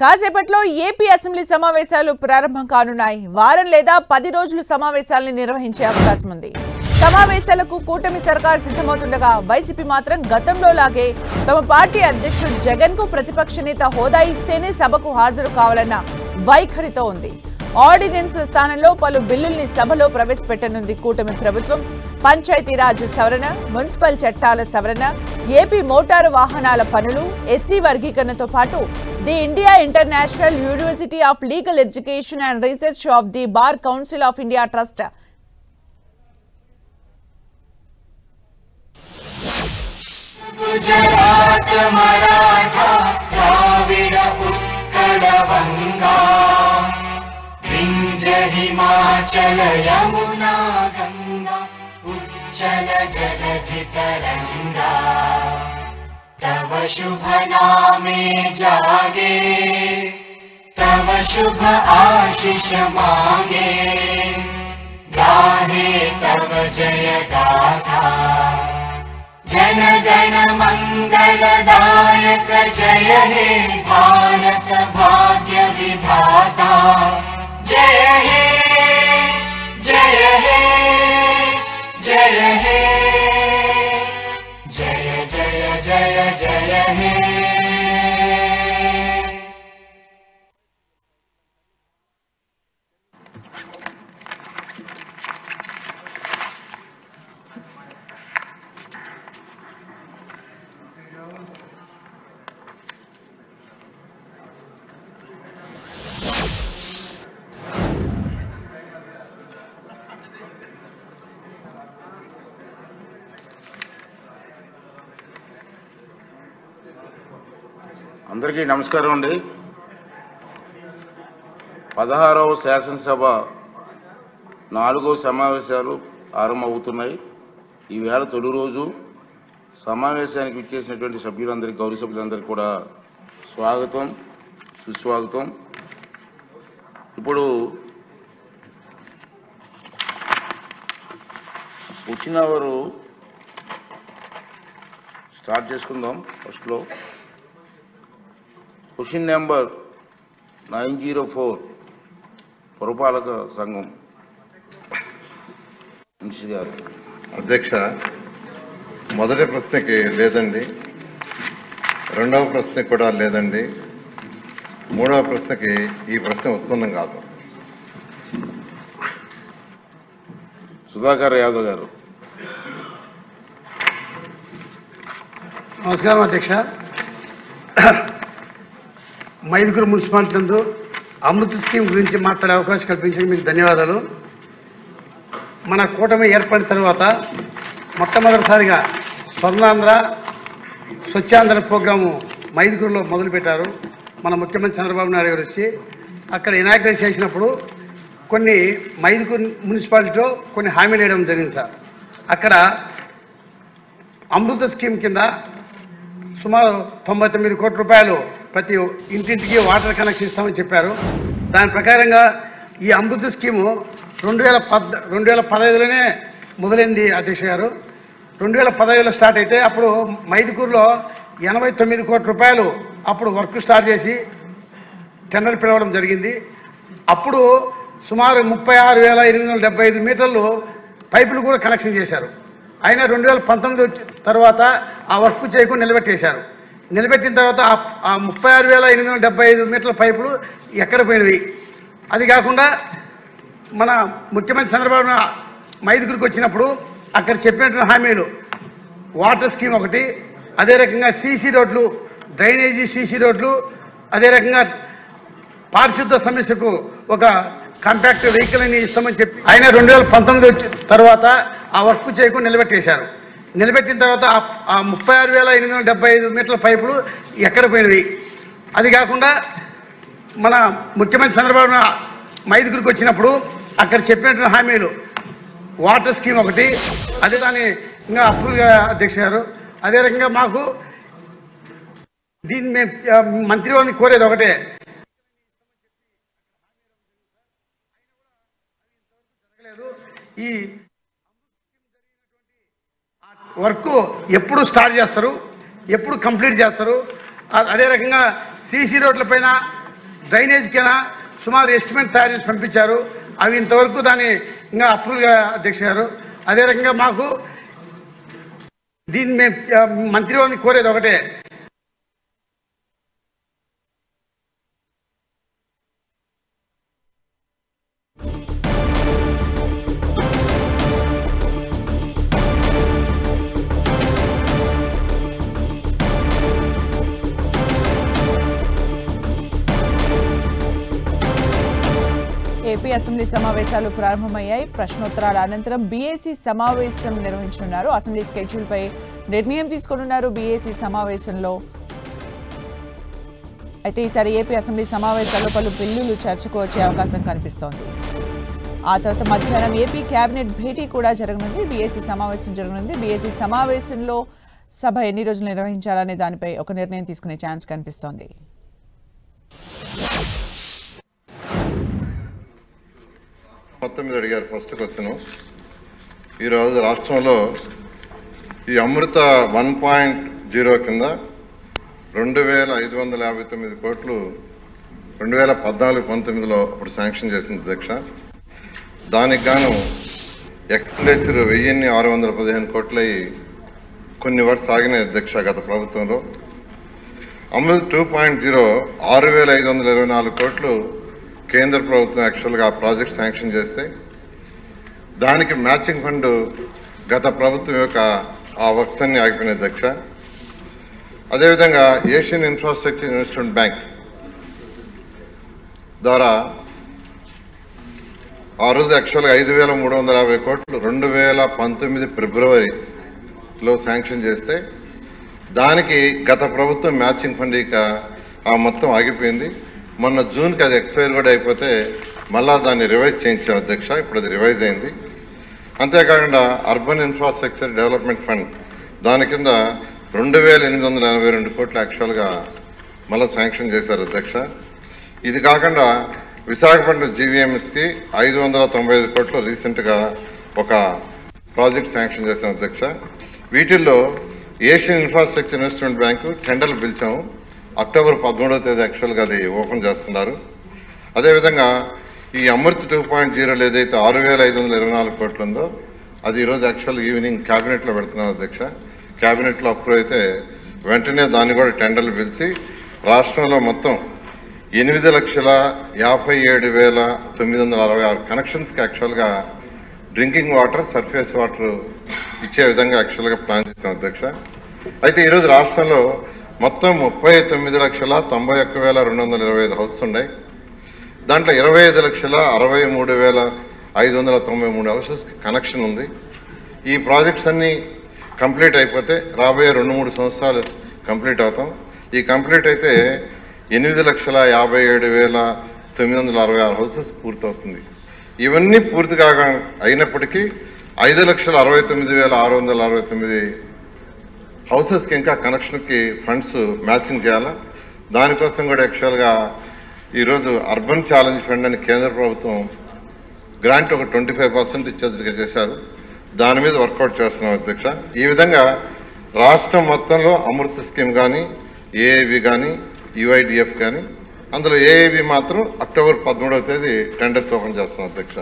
కాసేపట్లో AP assembly సమావేశాలు ప్రారంభం కానున్నాయి. వారం లేదా 10 రోజులు సమావేశాలను నిర్వహించే అవకాశం ఉంది. సమావేశాలకు కూటమి సర్కార్ సిద్ధమవుతుండగా వైసీపీ మాత్రం గతంలో లాగే తమ పార్టీ అధ్యక్షుడు జగన్ కు ప్రతిపక్ష నేత హోదా ఇస్తేనే సభకు హాజరు కావాలన్న వైఖరితో ఉంది. ఆర్డినెన్స్ల స్థానంలో పలు బిల్లుల్ని సభలో ప్రవేశపెట్టనుంది కూటమి ప్రభుత్వం. పంచాయతీరాజ్ సవరణ, మున్సిపల్ చట్టాల సవరణ, ఏపీ మోటారు వాహనాల పనులు, ఎస్సీ వర్గీకరణతో పాటు the India International University of Legal Education and Research of the Bar Council of India Trust, Gujarat, Maratha, Dravida, Utkala, Vanga, Vindhya, Himachala, Yamuna, Ganga, ఉజ్జల, జలధి, తరంగా, तव शुभ नामे जागे, तव शुभ आशीष मांगे, गाहे तव जय गाथा, जन गण मंगलदायक जय हे भारत भाग्य विधाता, जय हे जय हे जय हे जय जय जय जय हे। అందరికీ నమస్కారం అండి. 16వ శాసనసభ 4వ సమావేశాలు ఆరంభమవుతున్నాయి. ఈవేళ తొలి రోజు సమావేశానికి విచ్చేసినటువంటి సభ్యులందరికీ, గౌరవ సభ్యులందరికీ కూడా స్వాగతం, సుస్వాగతం. ఇప్పుడు వచ్చినవారు స్టార్ట్ చేసుకుందాం. ఫస్ట్లో క్వశ్చన్ నెంబర్ 904 పురపాలక సంఘం మినిస్టర్ గారు. అధ్యక్ష, మొదటి ప్రశ్నకి లేదండి, రెండవ ప్రశ్నకి కూడా లేదండి, మూడవ ప్రశ్నకి ఈ ప్రశ్న ఉత్పన్నం కాదు. సుధాకర్ యాదవ్ గారు. నమస్కారం అధ్యక్ష. మైదుకూరు మున్సిపాలిటీ నందు అమృత్ స్కీమ్ గురించి మాట్లాడే అవకాశం కల్పించిన మీకు ధన్యవాదాలు. మన కూటమి ఏర్పడిన తర్వాత మొట్టమొదటిసారిగా స్వర్ణాంధ్ర స్వచ్ఛాంధ్ర ప్రోగ్రాము మైదుకూరులో మొదలుపెట్టారు. మన ముఖ్యమంత్రి చంద్రబాబు నాయుడు గారు వచ్చి అక్కడ ఇనాగ్రేట్ చేసినప్పుడు కొన్ని మైదుకూరు మున్సిపాలిటీలో కొన్ని హామీలు వేయడం జరిగింది సార్. అక్కడ అమృత స్కీమ్ కింద సుమారు 99 కోట్ల రూపాయలు ప్రతి ఇంటింటికి వాటర్ కనెక్షన్ ఇస్తామని చెప్పారు. దాని ప్రకారంగా ఈ అమృత స్కీము 2015లోనే మొదలైంది అధ్యక్ష గారు. 2015లో స్టార్ట్ అయితే అప్పుడు మైదుకూరులో 89 కోట్ల రూపాయలు అప్పుడు వర్క్ స్టార్ట్ చేసి టెండర్ పిలవడం జరిగింది. అప్పుడు సుమారు 36,875 మీటర్లు పైపులు కూడా కనెక్షన్ చేశారు. అయినా 2019 తర్వాత ఆ వర్క్ చేయకుండా నిలబెట్టేశారు. నిలబెట్టిన తర్వాత ఆ 36,875 మీటర్ల పైపులు ఎక్కడ పోయినవి. అది కాకుండా మన ముఖ్యమంత్రి చంద్రబాబు మైదుకూరుకు వచ్చినప్పుడు అక్కడ చెప్పినటువంటి హామీలు వాటర్ స్కీమ్ ఒకటి, అదే రకంగా సీసీ రోడ్లు, డ్రైనేజీ సీసీ రోడ్లు, అదే రకంగా పారిశుద్ధ సమస్యకు ఒక కాంపాక్ట్ వెహికల్ అని ఇస్తామని చెప్పి అయినా 2019 తర్వాత ఆ వర్క్ చేయకుండా నిలబెట్టేశారు. నిలబెట్టిన తర్వాత ఆ 36,875 మీటర్ల పైపులు ఎక్కడ పోయినవి. అది కాకుండా మన ముఖ్యమంత్రి చంద్రబాబు మైదుకూరుకు వచ్చినప్పుడు అక్కడ చెప్పినటువంటి హామీలు వాటర్ స్కీమ్ ఒకటి, అదే దాన్ని ఇంకా అప్రూవల్గా అధ్యక్ష గారు. అదే రకంగా మాకు దీన్ని మంత్రిని కోరేది ఒకటే, ఈ వర్క్ ఎప్పుడు స్టార్ట్ చేస్తారు, ఎప్పుడు కంప్లీట్ చేస్తారు. అదే రకంగా సీసీ రోడ్లపైన డ్రైనేజ్కైనా సుమారు ఎస్టిమేట్ తయారు చేసి పంపించారు. అవి ఇంతవరకు దాన్ని ఇంకా అప్రూవ్గా అధ్యక్ష గారు. అదే రకంగా మాకు దీన్ని మేము మంత్రిని కోరేది ఒకటే, ఏపీ అసెంబ్లీ సమావేశాలు ప్రారంభమయ్యాయి. ప్రశ్నోత్తరాల అనంతరం బీఏసీ సమావేశం నిర్వహించనున్నారు. అసెంబ్లీ స్కెడ్యూల్పై నిర్ణయం తీసుకోనున్నారు బీఏసీ సమావేశంలో. అయితే ఈసారి ఏపీ అసెంబ్లీ సమావేశాల్లో పలు బిల్లులు చర్చకు వచ్చే అవకాశం కనిపిస్తోంది. ఆ తర్వాత మధ్యాహ్నం ఏపీ కేబినెట్ భేటీ కూడా జరగనుంది. బీఏసీ సమావేశం జరగనుంది. బీఏసీ సమావేశంలో సభ ఎన్ని రోజులు నిర్వహించాలనే దానిపై ఒక నిర్ణయం తీసుకునే ఛాన్స్ కనిపిస్తోంది. మొత్తం మీద అడిగారు. ఫస్ట్ క్వశ్చన్, ఈరోజు రాష్ట్రంలో ఈ అమృత 1.0 కింద 2559 కోట్లు 2014-19లో అప్పుడు శాంక్షన్ చేసింది అధ్యక్ష. దానికి గాను ఎక్స్పెండిచర్ 1615 కోట్లు అయ్యి కొన్ని వర్క్స్ ఆగినాయి అధ్యక్ష గత ప్రభుత్వంలో. అమృత 2.0 6524 కోట్లు కేంద్ర ప్రభుత్వం యాక్చువల్గా ఆ ప్రాజెక్ట్ శాంక్షన్ చేస్తే దానికి మ్యాచింగ్ ఫండ్ గత ప్రభుత్వం యొక్క ఆ వర్క్స్ అన్ని ఆగిపోయినాయి అధ్యక్ష. అదేవిధంగా ఏషియన్ ఇన్ఫ్రాస్ట్రక్చర్ ఇన్వెస్ట్మెంట్ బ్యాంక్ ద్వారా ఆ రోజు యాక్చువల్గా 5350 కోట్లు 2019 ఫిబ్రవరిలో శాంక్షన్ చేస్తే దానికి గత ప్రభుత్వం మ్యాచింగ్ ఫండ్ ఇక ఆ మొత్తం ఆగిపోయింది. మొన్న జూన్కి అది ఎక్స్పైర్ కూడా అయిపోతే మళ్ళా దాన్ని రివైజ్ చేయించాం అధ్యక్ష. ఇప్పుడు అది రివైజ్ అయింది. అంతేకాకుండా అర్బన్ ఇన్ఫ్రాస్ట్రక్చర్ డెవలప్మెంట్ ఫండ్ దాని కింద 2882 కోట్లు యాక్చువల్గా మళ్ళీ శాంక్షన్ చేశారు అధ్యక్ష. ఇది కాకుండా విశాఖపట్నం జీవీఎంఎస్కి 595 కోట్లు రీసెంట్గా ఒక ప్రాజెక్ట్ శాంక్షన్ చేశాం అధ్యక్ష. వీటిల్లో ఏషియన్ ఇన్ఫ్రాస్ట్రక్చర్ ఇన్వెస్ట్మెంట్ బ్యాంకు టెండర్లు పిలిచాము. అక్టోబర్ 13వ తేదీ యాక్చువల్గా అది ఓపెన్ చేస్తున్నారు. అదేవిధంగా ఈ అమృత్ 2.0 ఏదైతే 6524 కోట్లు ఉందో అది ఈరోజు యాక్చువల్ ఈవినింగ్ క్యాబినెట్లో పెడుతున్నాం అధ్యక్ష. క్యాబినెట్లో అప్రూవ్ అయితే వెంటనే దాన్ని కూడా టెండర్లు పిలిచి రాష్ట్రంలో మొత్తం 8,57,966 కనెక్షన్స్కి యాక్చువల్గా డ్రింకింగ్ వాటర్, సర్ఫేస్ వాటర్ ఇచ్చే విధంగా యాక్చువల్గా ప్లాన్ చేశాం అధ్యక్ష. అయితే ఈరోజు రాష్ట్రంలో మొత్తం 39,91,225 హౌసెస్ ఉన్నాయి. దాంట్లో 25,63,593 హౌసెస్కి కనెక్షన్ ఉంది. ఈ ప్రాజెక్ట్స్ అన్నీ కంప్లీట్ అయిపోతే రాబోయే 2-3 సంవత్సరాలు కంప్లీట్ అవుతాం. ఈ కంప్లీట్ అయితే 8,57,966 హౌసెస్ పూర్తవుతుంది. ఇవన్నీ పూర్తి కాగా అయినప్పటికీ 5,69,669 హౌసెస్కి ఇంకా కనెక్షన్కి ఫండ్స్ మ్యాచింగ్ చేయాలా. దానికోసం కూడా యాక్చువల్గా ఈరోజు అర్బన్ ఛాలెంజ్ ఫండ్ అని కేంద్ర ప్రభుత్వం గ్రాంట్ ఒక 25% ఇచ్చేదిగా చేశారు. దాని మీద వర్కౌట్ చేస్తున్నాం అధ్యక్ష. ఈ విధంగా రాష్ట్రం మొత్తంలో అమృత స్కీమ్ కానీ, ఏఐబి కానీ, యుఐడిఎఫ్ కానీ, అందులో ఏఐబి మాత్రం అక్టోబర్ 13వ తేదీ టెండర్స్ ఓపెన్ చేస్తున్నాం అధ్యక్ష.